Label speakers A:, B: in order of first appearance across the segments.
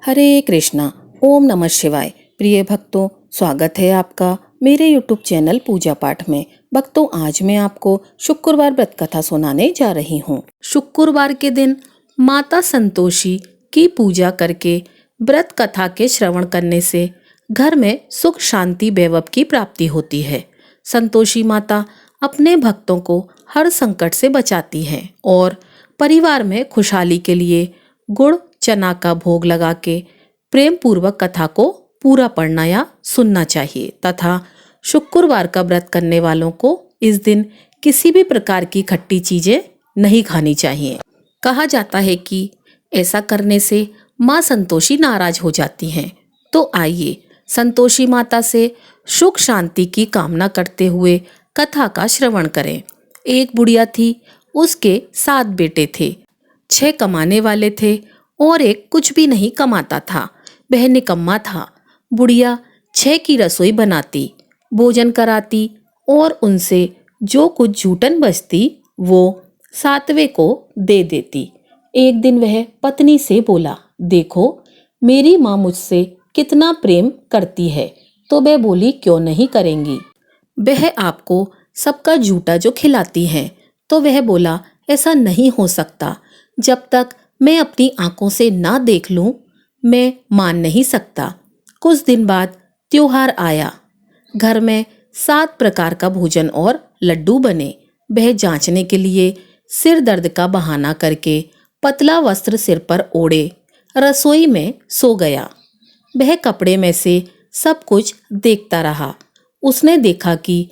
A: हरे कृष्णा। ओम नमः शिवाय। प्रिय भक्तों, स्वागत है आपका मेरे यूट्यूब चैनल पूजा पाठ में। भक्तों, आज मैं आपको शुक्रवार व्रत कथा सुनाने जा रही हूँ। शुक्रवार के दिन माता संतोषी की पूजा करके व्रत कथा के श्रवण करने से घर में सुख शांति वैभव की प्राप्ति होती है। संतोषी माता अपने भक्तों को हर संकट से बचाती हैं और परिवार में खुशहाली के लिए गुड़ चना का भोग लगा के प्रेम पूर्वक कथा को पूरा पढ़ना या सुनना चाहिए तथा शुक्रवार का व्रत करने वालों को इस दिन किसी भी प्रकार की खट्टी चीजें नहीं खानी चाहिए। कहा जाता है कि ऐसा करने से माँ संतोषी नाराज हो जाती हैं। तो आइए संतोषी माता से सुख शांति की कामना करते हुए कथा का श्रवण करें। एक बुढ़िया थी, उसके 7 बेटे थे। 6 कमाने वाले थे और एक कुछ भी नहीं कमाता था। वह निकम्मा था। बुढ़िया 6 की रसोई बनाती, भोजन कराती और उनसे जो कुछ जूठन बचती वो 7वें को दे देती। एक दिन वह पत्नी से बोला, देखो मेरी माँ मुझसे कितना प्रेम करती है, तो वह बोली क्यों नहीं करेंगी, वह आपको सबका जूठा जो खिलाती है। तो वह बोला, ऐसा नहीं हो सकता, जब तक मैं अपनी आंखों से ना देख लूं मैं मान नहीं सकता। कुछ दिन बाद त्योहार आया। घर में 7 प्रकार का भोजन और लड्डू बने। वह जांचने के लिए सिर दर्द का बहाना करके पतला वस्त्र सिर पर ओढ़े रसोई में सो गया। वह कपड़े में से सब कुछ देखता रहा। उसने देखा कि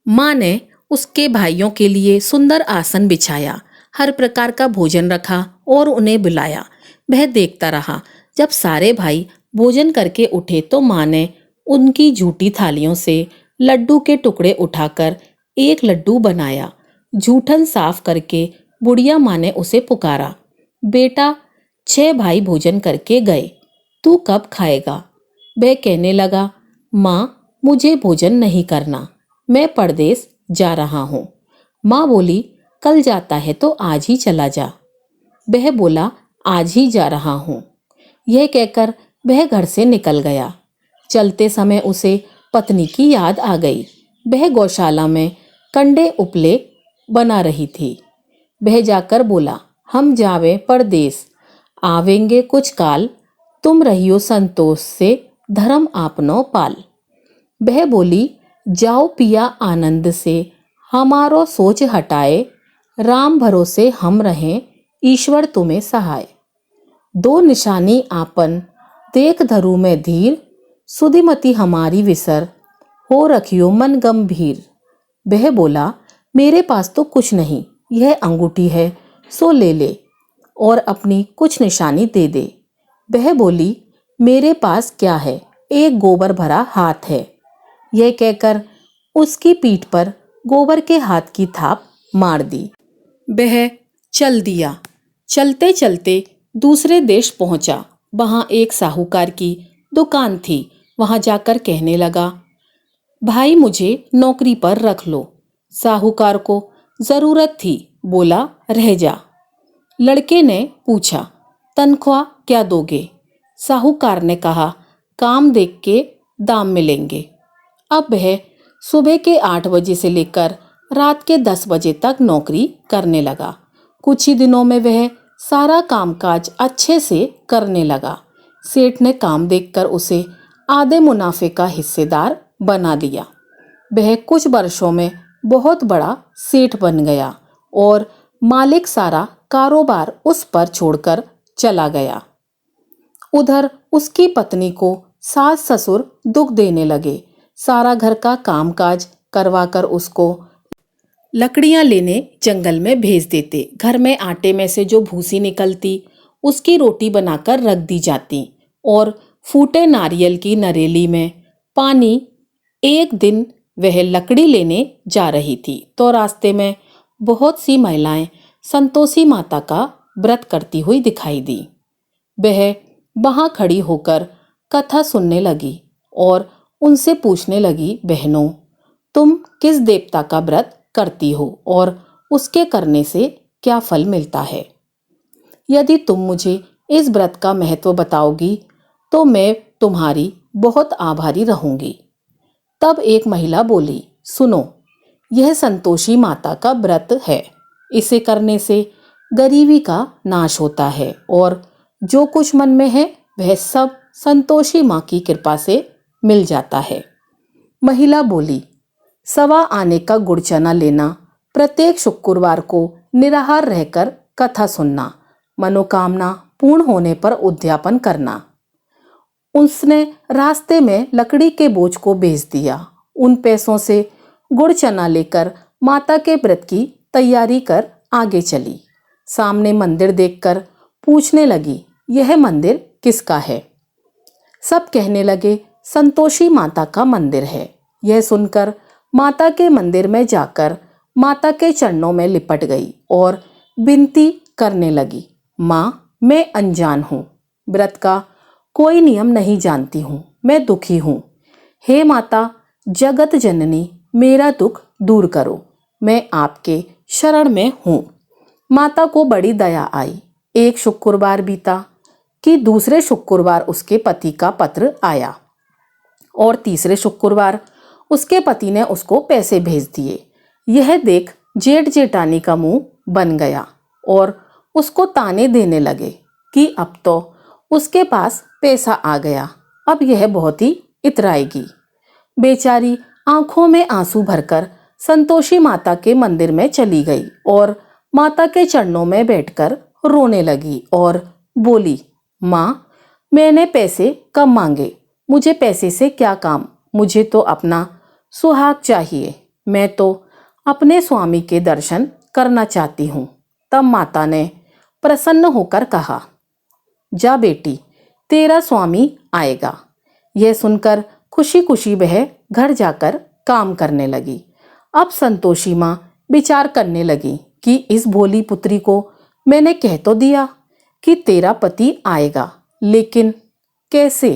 A: माँ ने उसके भाइयों के लिए सुंदर आसन बिछाया, हर प्रकार का भोजन रखा और उन्हें बुलाया। वह देखता रहा। जब सारे भाई भोजन करके उठे तो माँ ने उनकी झूठी थालियों से लड्डू के टुकड़े उठाकर एक लड्डू बनाया। जूठन साफ करके बुढ़िया माँ ने उसे पुकारा, बेटा 6 भाई भोजन करके गए, तू कब खाएगा? वह कहने लगा, माँ मुझे भोजन नहीं करना, मैं परदेश जा रहा हूँ। माँ बोली, कल जाता है तो आज ही चला जा। वह बोला, आज ही जा रहा हूँ। यह कहकर वह घर से निकल गया। चलते समय उसे पत्नी की याद आ गई। वह गौशाला में कंडे उपले बना रही थी। वह जाकर बोला, हम जावे परदेश, आवेंगे कुछ काल, तुम रहियो संतोष से धर्म आपनो पाल। वह बोली, जाओ पिया आनंद से, हमारो सोच हटाए, राम भरोसे हम रहें, ईश्वर तुम्हें सहाय। 2 निशानी आपन देख धरू में धीर, सुधिमति हमारी विसर, हो रखियो मन गंभीर। वह बोला, मेरे पास तो कुछ नहीं, यह अंगूठी है सो ले ले और अपनी कुछ निशानी दे दे। वह बोली, मेरे पास क्या है, एक गोबर भरा हाथ है। यह कहकर उसकी पीठ पर गोबर के हाथ की थाप मार दी। वह चल दिया। चलते चलते दूसरे देश पहुंचा। वहां एक साहूकार की दुकान थी। वहां जाकर कहने लगा, भाई मुझे नौकरी पर रख लो। साहूकार को जरूरत थी, बोला रह जा। लड़के ने पूछा, तनख्वाह क्या दोगे? साहूकार ने कहा, काम देख के दाम मिलेंगे। अब वह सुबह के 8 बजे से लेकर रात के 10 बजे तक नौकरी करने लगा। कुछ ही दिनों में वह सारा कामकाज अच्छे से करने लगा। सेठ ने काम देखकर उसे आधे मुनाफे का हिस्सेदार बना दिया। वह कुछ वर्षों में बहुत बड़ा सेठ बन गया और मालिक सारा कारोबार उस पर छोड़कर चला गया। उधर उसकी पत्नी को सास ससुर दुख देने लगे। सारा घर का कामकाज करवाकर उसको लकड़ियां लेने जंगल में भेज देते। घर में आटे में से जो भूसी निकलती उसकी रोटी बनाकर रख दी जाती और फूटे नारियल की नरेली में पानी। एक दिन वह लकड़ी लेने जा रही थी तो रास्ते में बहुत सी महिलाएं संतोषी माता का व्रत करती हुई दिखाई दी। वह वहां खड़ी होकर कथा सुनने लगी और उनसे पूछने लगी, बहनों तुम किस देवता का व्रत करती हो और उसके करने से क्या फल मिलता है? यदि तुम मुझे इस व्रत का महत्व बताओगी तो मैं तुम्हारी बहुत आभारी रहूंगी। तब एक महिला बोली, सुनो, यह संतोषी माता का व्रत है। इसे करने से गरीबी का नाश होता है और जो कुछ मन में है वह सब संतोषी माँ की कृपा से मिल जाता है। महिला बोली, सवा आने का गुड़ चना लेना, प्रत्येक शुक्रवार को निराहार रहकर कथा सुनना, मनोकामना पूर्ण होने पर उद्यापन करना। उसने रास्ते में लकड़ी के बोझ को बेच दिया। उन पैसों से गुड़ चना लेकर माता के व्रत की तैयारी कर आगे चली। सामने मंदिर देखकर पूछने लगी, यह मंदिर किसका है? सब कहने लगे, संतोषी माता का मंदिर है। यह सुनकर माता के मंदिर में जाकर माता के चरणों में लिपट गई और विनती करने लगी, माँ, मैं अनजान हूँ, व्रत का कोई नियम नहीं जानती हूँ, मैं दुखी हूँ। हे माता जगत जननी, मेरा दुख दूर करो, मैं आपके शरण में हूँ। माता को बड़ी दया आई। एक शुक्रवार बीता कि दूसरे शुक्रवार उसके पति का पत्र आया और तीसरे शुक्रवार उसके पति ने उसको पैसे भेज दिए। यह देख जेठ जेठानी का मुंह बन गया और उसको ताने देने लगे कि अब तो उसके पास पैसा आ गया, अब यह बहुत ही इतराएगी। बेचारी आंखों में आंसू भरकर संतोषी माता के मंदिर में चली गई और माता के चरणों में बैठकर रोने लगी और बोली, माँ, मैंने पैसे कम मांगे, मुझे पैसे से क्या काम, मुझे तो अपना सुहाग चाहिए, मैं तो अपने स्वामी के दर्शन करना चाहती हूँ। तब माता ने प्रसन्न होकर कहा, जा बेटी, तेरा स्वामी आएगा। यह सुनकर खुशी खुशी वह घर जाकर काम करने लगी। अब संतोषी माँ विचार करने लगी कि इस भोली पुत्री को मैंने कह तो दिया कि तेरा पति आएगा, लेकिन कैसे?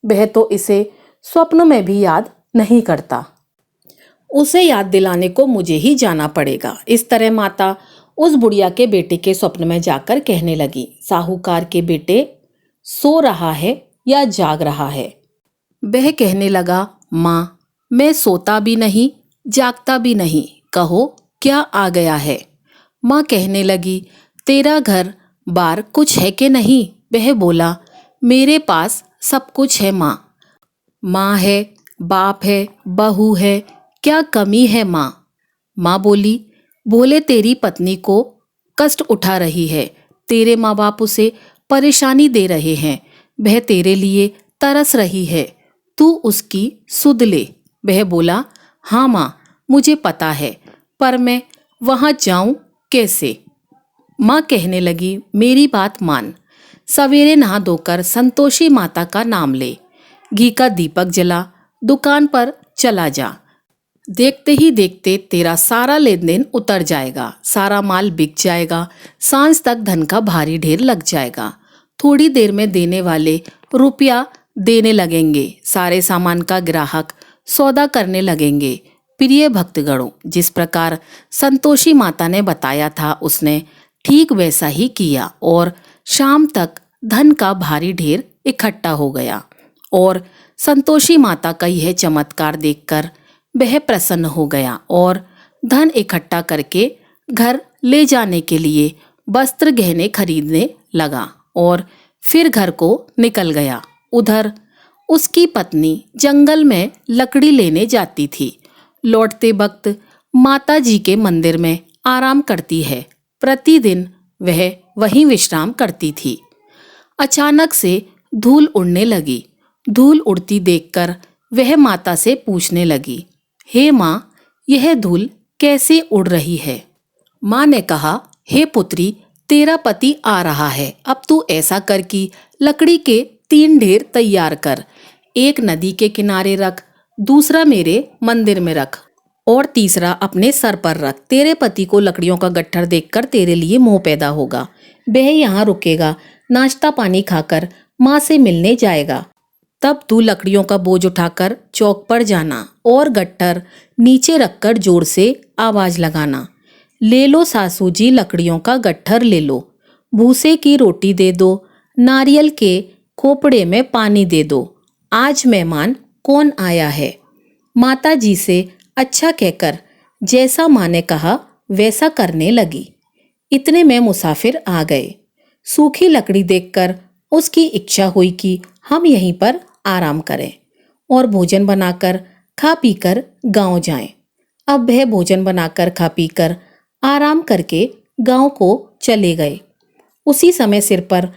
A: वह तो इसे स्वप्न में भी याद नहीं करता। उसे याद दिलाने को मुझे ही जाना पड़ेगा। इस तरह माता उस बुढ़िया के बेटे के स्वप्न में जाकर कहने लगी, साहूकार के बेटे सो रहा है या जाग रहा है? वह कहने लगा, माँ, मैं सोता भी नहीं जागता भी नहीं, कहो क्या आ गया है? माँ कहने लगी, तेरा घर बार कुछ है कि नहीं? वह बोला, मेरे पास सब कुछ है माँ। माँ है, बाप है, बहू है, क्या कमी है माँ? माँ बोली, बोले तेरी पत्नी को कष्ट उठा रही है, तेरे माँ बाप उसे परेशानी दे रहे हैं, वह तेरे लिए तरस रही है, तू उसकी सुध ले। वह बोला, हाँ माँ, मुझे पता है, पर मैं वहाँ जाऊँ कैसे? माँ कहने लगी, मेरी बात मान, सवेरे नहा धोकर संतोषी माता का नाम ले, घी का दीपक जला, दुकान पर चला जा, देखते ही देखते तेरा सारा लेन देन उतर जाएगा, सारा माल बिक जाएगा, सांझ तक धन का भारी ढेर लग जाएगा, थोड़ी देर में देने वाले रुपया देने लगेंगे, सारे सामान का ग्राहक सौदा करने लगेंगे। प्रिय भक्तगणों, जिस प्रकार संतोषी माता ने बताया था उसने ठीक वैसा ही किया और शाम तक धन का भारी ढेर इकट्ठा हो गया और संतोषी माता का यह चमत्कार देखकर वह प्रसन्न हो गया और धन इकट्ठा करके घर ले जाने के लिए वस्त्र गहने खरीदने लगा और फिर घर को निकल गया। उधर उसकी पत्नी जंगल में लकड़ी लेने जाती थी। लौटते वक्त माता जी के मंदिर में आराम करती है। प्रतिदिन वह वहीं विश्राम करती थी। अचानक से धूल उड़ने लगी। धूल उड़ती देखकर वह माता से पूछने लगी, हे माँ, यह धूल कैसे उड़ रही है? माँ ने कहा, हे पुत्री, तेरा पति आ रहा है, अब तू ऐसा कर कि लकड़ी के 3 ढेर तैयार कर, एक नदी के किनारे रख, दूसरा मेरे मंदिर में रख और तीसरा अपने सर पर रख। तेरे पति को लकड़ियों का गट्ठर देखकर तेरे लिए मोह पैदा होगा, वह यहाँ रुकेगा, नाश्ता पानी खाकर माँ से मिलने जाएगा। तब तू लकड़ियों का बोझ उठाकर चौक पर जाना और गट्ठर नीचे रखकर जोर से आवाज लगाना, ले लो सासू जी लकड़ियों का गट्ठर ले लो, भूसे की रोटी दे दो, नारियल के खोपड़े में पानी दे दो, आज मेहमान कौन आया है। माता जी से अच्छा कहकर जैसा माँ ने कहा वैसा करने लगी। इतने में मुसाफिर आ गए। सूखी लकड़ी देखकर उसकी इच्छा हुई कि हम यहीं पर आराम करें और भोजन बनाकर खा पीकर गांव जाएं। अब वह भोजन बनाकर खा पीकर आराम करके गांव को चले गए। उसी समय सिर पर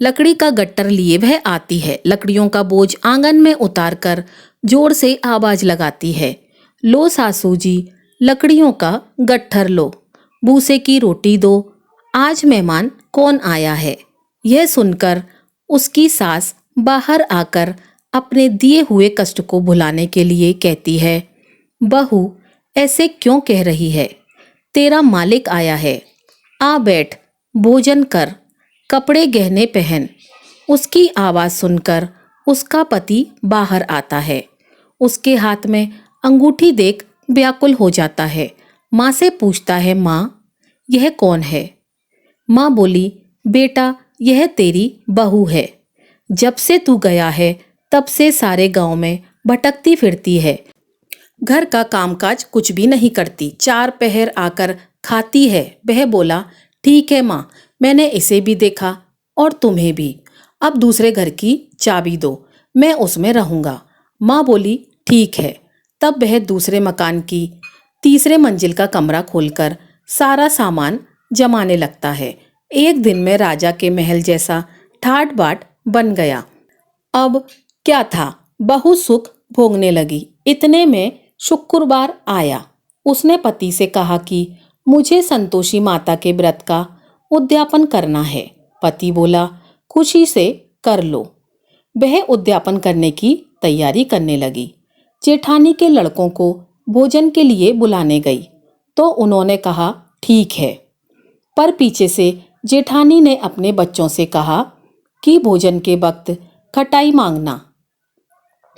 A: लकड़ी का गट्टर लिए वह आती है। लकड़ियों का बोझ आंगन में उतारकर जोर से आवाज लगाती है, लो सासू जी, लकड़ियों का गट्ठर लो, भूसे की रोटी दो, आज मेहमान कौन आया है। यह सुनकर उसकी सास बाहर आकर अपने दिए हुए कष्ट को भुलाने के लिए कहती है, बहू ऐसे क्यों कह रही है, तेरा मालिक आया है, आ बैठ, भोजन कर, कपड़े गहने पहन। उसकी आवाज सुनकर उसका पति बाहर आता है। उसके हाथ में अंगूठी देख व्याकुल हो जाता है। माँ से पूछता है, माँ यह कौन है। माँ बोली, बेटा यह तेरी बहू है। जब से तू गया है तब से सारे गांव में भटकती फिरती है, घर का कामकाज कुछ भी नहीं करती, चार पहर आकर खाती है। वह बोला, ठीक है माँ, मैंने इसे भी देखा और तुम्हें भी, अब दूसरे घर की चाबी दो, मैं उसमें रहूंगा। माँ बोली, ठीक है। तब वह दूसरे मकान की तीसरे मंजिल का कमरा खोलकर सारा सामान जमाने लगता है। एक दिन में राजा के महल जैसा ठाट बाट बन गया। अब क्या था, बहू सुख भोगने लगी। इतने में शुक्रवार आया। उसने पति से कहा कि मुझे संतोषी माता के व्रत का उद्यापन करना है। पति बोला, खुशी से कर लो। वह उद्यापन करने की तैयारी करने लगी। जेठानी के लड़कों को भोजन के लिए बुलाने गई तो उन्होंने कहा, ठीक है। पर पीछे से जेठानी ने अपने बच्चों से कहा कि भोजन के वक्त खटाई मांगना,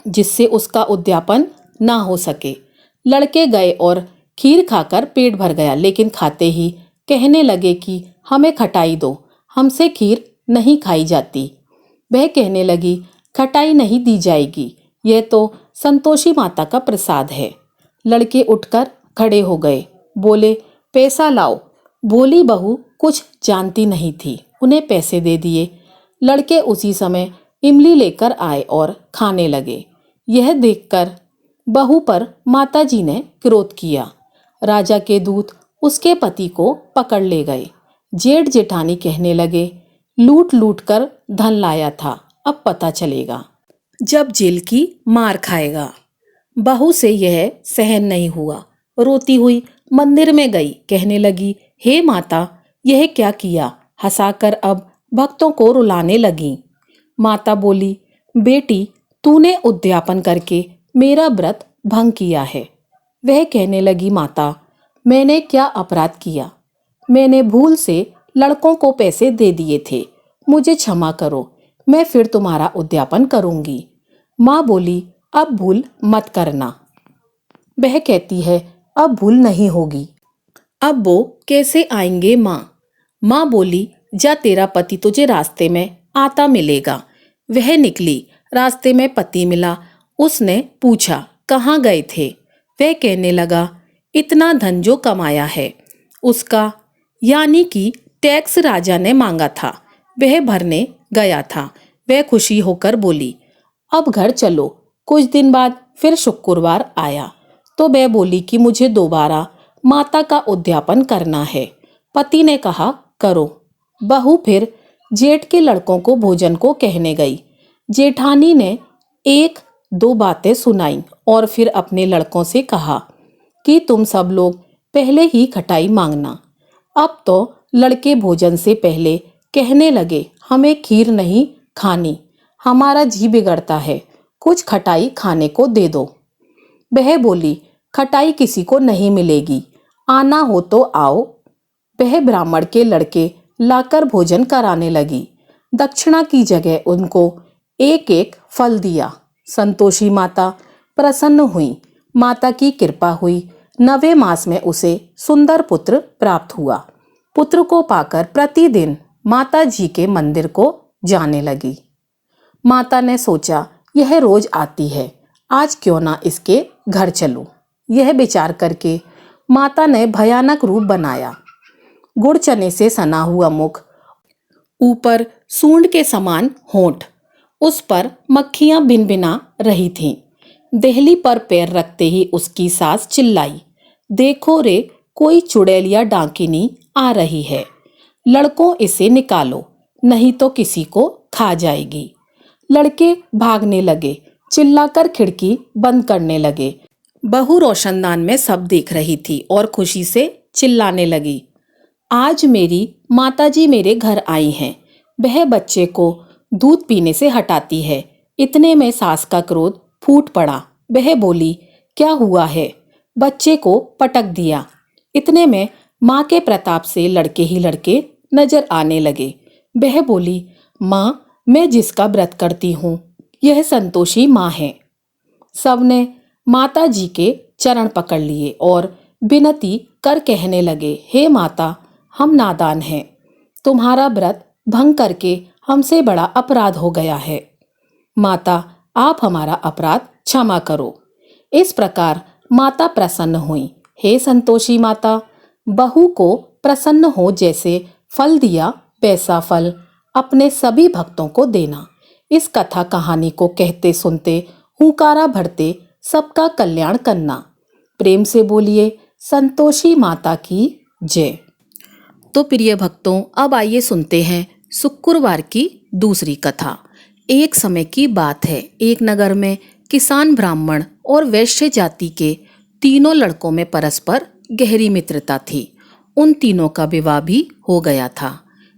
A: जिससे उसका उद्यापन ना हो सके। लड़के गए और खीर खाकर पेट भर गया, लेकिन खाते ही कहने लगे कि हमें खटाई दो, हमसे खीर नहीं खाई जाती। वह कहने लगी, खटाई नहीं दी जाएगी, यह तो संतोषी माता का प्रसाद है। लड़के उठकर खड़े हो गए, बोले, पैसा लाओ। भोली बहू कुछ जानती नहीं थी, उन्हें पैसे दे दिए। लड़के उसी समय इमली लेकर आए और खाने लगे। यह देखकर बहू पर माताजी ने क्रोध किया। राजा के दूत उसके पति को पकड़ ले गए। जेठ जेठानी कहने लगे, लूट लूट कर धन लाया था, अब पता चलेगा जब जेल की मार खाएगा। बहू से यह सहन नहीं हुआ, रोती हुई मंदिर में गई। कहने लगी, हे माता, यह क्या किया। हंसाकर अब भक्तों को रुलाने लगी। माता बोली, बेटी तूने उद्यापन करके मेरा व्रत भंग किया है। वह कहने लगी, माता मैंने क्या अपराध किया, मैंने भूल से लड़कों को पैसे दे दिए थे, मुझे क्षमा करो, मैं फिर तुम्हारा उद्यापन करूंगी। माँ बोली, अब भूल मत करना। वह कहती है, अब भूल नहीं होगी। अब वो कैसे आएंगे माँ। माँ बोली, जा तेरा पति तुझे रास्ते में आता मिलेगा। वह निकली, रास्ते में पति मिला। उसने पूछा, कहाँ गए थे। वह कहने लगा, इतना धन जो कमाया है उसका, यानी कि टैक्स राजा ने मांगा था, वह भरने गया था। वह खुशी होकर बोली, अब घर चलो। कुछ दिन बाद फिर शुक्रवार आया तो वह बोली कि मुझे दोबारा माता का उद्यापन करना है। पति ने कहा, करो। बहू फिर जेठ के लड़कों को भोजन को कहने गई। जेठानी ने एक दो बातें सुनाई और फिर अपने लड़कों से कहा कि तुम सब लोग पहले ही खटाई मांगना। अब तो लड़के भोजन से पहले कहने लगे, हमें खीर नहीं खानी, हमारा जी बिगड़ता है, कुछ खटाई खाने को दे दो। वह बोली, खटाई किसी को नहीं मिलेगी, आना हो तो आओ। वह ब्राह्मण के लड़के लाकर भोजन कराने लगी। दक्षिणा की जगह उनको एक एक फल दिया। संतोषी माता प्रसन्न हुई, माता की कृपा हुई। 9वें मास में उसे सुंदर पुत्र प्राप्त हुआ। पुत्र को पाकर प्रतिदिन माता जी के मंदिर को जाने लगी। माता ने सोचा, यह रोज आती है, आज क्यों ना इसके घर चलूं। यह विचार करके माता ने भयानक रूप बनाया। गुड़ चने से सना हुआ मुख, ऊपर सूंड के समान होंठ, उस पर मक्खियां भिनभिना रही थीं। देहली पर पैर रखते ही उसकी सास चिल्लाई, देखो रे, कोई चुड़ैल या डाकिनी आ रही है, लड़कों इसे निकालो, नहीं तो किसी को खा जाएगी। लड़के भागने लगे, चिल्लाकर खिड़की बंद करने लगे। बहू रोशनदान में सब देख रही थी और खुशी से चिल्लाने लगी, आज मेरी माताजी मेरे घर आई हैं, वह बच्चे को दूध पीने से हटाती है। इतने में सास का क्रोध फूट पड़ा। वह बोली, क्या हुआ है? बच्चे को पटक दिया। इतने में माँ के प्रताप से लड़के ही लड़के नजर आने लगे। वह बोली, माँ, मैं जिसका व्रत करती हूँ यह संतोषी माँ है। सबने माता जी के चरण पकड़ लिए और विनती कर कहने लगे, हे माता, हम नादान हैं, तुम्हारा व्रत भंग करके हमसे बड़ा अपराध हो गया है। माता, आप हमारा अपराध क्षमा करो। इस प्रकार माता प्रसन्न हुई। हे संतोषी माता, बहू को प्रसन्न हो जैसे फल दिया वैसा फल अपने सभी भक्तों को देना। इस कथा कहानी को कहते सुनते हुंकारा भरते सबका कल्याण करना। प्रेम से बोलिए, संतोषी माता की जय। तो प्रिय भक्तों, अब आइए सुनते हैं शुक्रवार की दूसरी कथा। एक समय की बात है, एक नगर में किसान, ब्राह्मण और वैश्य जाति के तीनों लड़कों में परस्पर गहरी मित्रता थी। उन तीनों का विवाह भी हो गया था।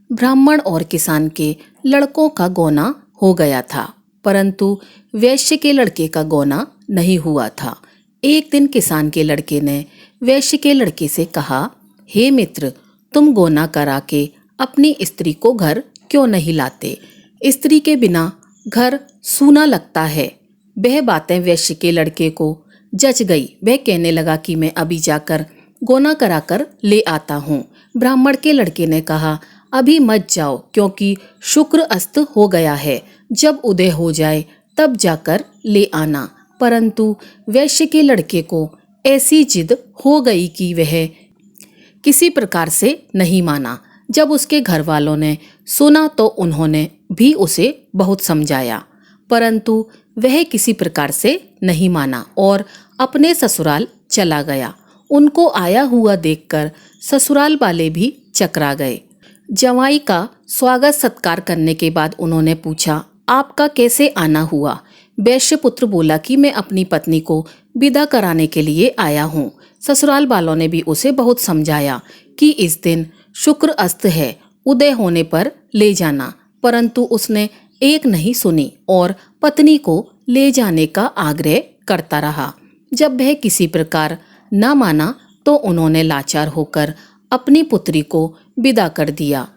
A: ब्राह्मण और किसान के लड़कों का गौना हो गया था, परंतु वैश्य के लड़के का गौना नहीं हुआ था। एक दिन किसान के लड़के ने वैश्य के लड़के से कहा, हे मित्र, तुम गौना करा के अपनी स्त्री को घर क्यों नहीं लाते? स्त्री के बिना घर सूना लगता है। वह बातें वैश्य के लड़के को जच गई। वह कहने लगा कि मैं अभी जाकर गौना कराकर ले आता हूँ। ब्राह्मण के लड़के ने कहा, अभी मत जाओ, क्योंकि शुक्र अस्त हो गया है, जब उदय हो जाए तब जाकर ले आना। परंतु वैश्य के लड़के को ऐसी जिद हो गई कि वह किसी प्रकार से नहीं माना। जब उसके घर वालों ने सुना तो उन्होंने भी उसे बहुत समझाया, परंतु वह किसी प्रकार से नहीं माना और अपने ससुराल चला गया। उनको आया हुआ देखकर ससुराल वाले भी चकरा गए। जवाई का स्वागत सत्कार करने के बाद उन्होंने पूछा, आपका कैसे आना हुआ? वैश्य पुत्र बोला कि मैं अपनी पत्नी को विदा कराने के लिए आया हूँ। ससुराल वालों ने भी उसे बहुत समझाया कि इस दिन शुक्र अस्त है, उदय होने पर ले जाना, परंतु उसने एक नहीं सुनी और पत्नी को ले जाने का आग्रह करता रहा। जब वह किसी प्रकार न माना तो उन्होंने लाचार होकर अपनी पुत्री को विदा कर दिया।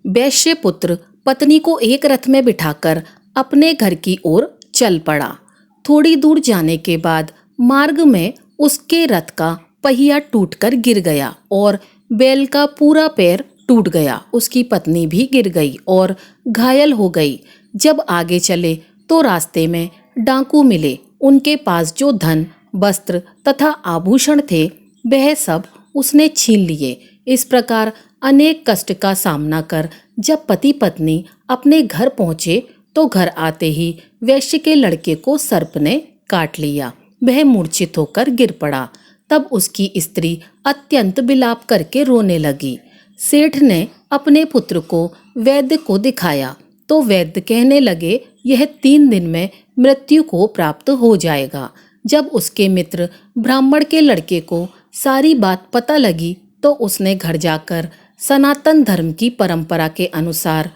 A: वैश्य पुत्र पत्नी को एक रथ में बिठाकर अपने घर की ओर चल पड़ा। थोड़ी दूर जाने के बाद मार्ग में उसके रथ का पहिया टूटकर गिर गया और बैल का पूरा पैर टूट गया। उसकी पत्नी भी गिर गई और घायल हो गई। जब आगे चले तो रास्ते में डाकू मिले। उनके पास जो धन, वस्त्र तथा आभूषण थे वह सब उसने छीन लिए। इस प्रकार अनेक कष्ट का सामना कर जब पति पत्नी अपने घर पहुंचे तो घर आते ही वैश्य के लड़के को सर्प ने काट लिया। वह मूर्छित होकर गिर पड़ा। तब उसकी स्त्री अत्यंत विलाप करके रोने लगी। सेठ ने अपने पुत्र को वैद्य को दिखाया तो वैद्य कहने लगे, यह 3 दिन में मृत्यु को प्राप्त हो जाएगा। जब उसके मित्र ब्राह्मण के लड़के को सारी बात पता लगी तो उसने घर जाकर सनातन धर्म की परंपरा के अनुसार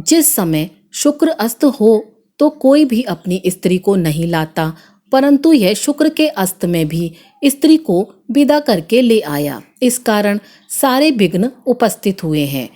A: जिस समय शुक्र अस्त हो तो कोई भी अपनी स्त्री को नहीं लाता, परंतु यह शुक्र के अस्त में भी स्त्री को विदा करके ले आया। इस कारण सारे विघ्न उपस्थित हुए हैं।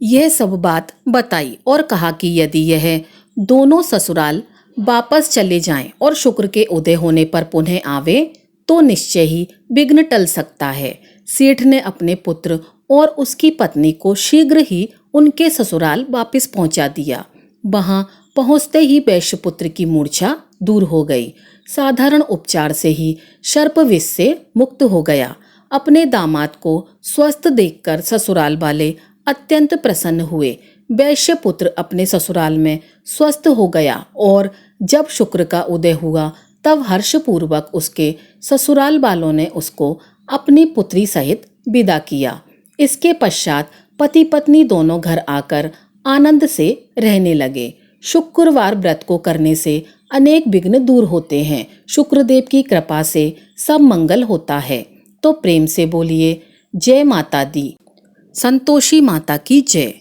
A: यह सब बात बताई और कहा कि यदि यह दोनों ससुराल वापस चले जाएं और शुक्र के उदय होने पर पुनः आवे तो निश्चय ही विघ्न टल सकता है। सेठ ने अपने पुत्र और उसकी पत्नी को शीघ्र ही उनके ससुराल वापस पहुंचा दिया। वहां पहुंचते ही वैश्यपुत्र की मूर्छा दूर हो गई। साधारण उपचार से ही सर्पविष से मुक्त हो गया। अपने दामाद को स्वस्थ देखकर ससुराल वाले अत्यंत प्रसन्न हुए। वैश्यपुत्र अपने ससुराल में स्वस्थ हो गया और जब शुक्र का उदय हुआ तब हर्षपूर्वक उसके ससुराल वालों ने उसको अपनी पुत्री सहित विदा किया। इसके पश्चात पति पत्नी दोनों घर आकर आनंद से रहने लगे। शुक्रवार व्रत को करने से अनेक विघ्न दूर होते हैं। शुक्रदेव की कृपा से सब मंगल होता है। तो प्रेम से बोलिए जय माता दी, संतोषी माता की जय।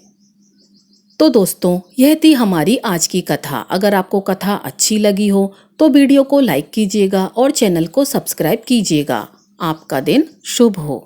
A: तो दोस्तों, यह थी हमारी आज की कथा। अगर आपको कथा अच्छी लगी हो तो वीडियो को लाइक कीजिएगा और चैनल को सब्सक्राइब कीजिएगा। आपका दिन शुभ हो।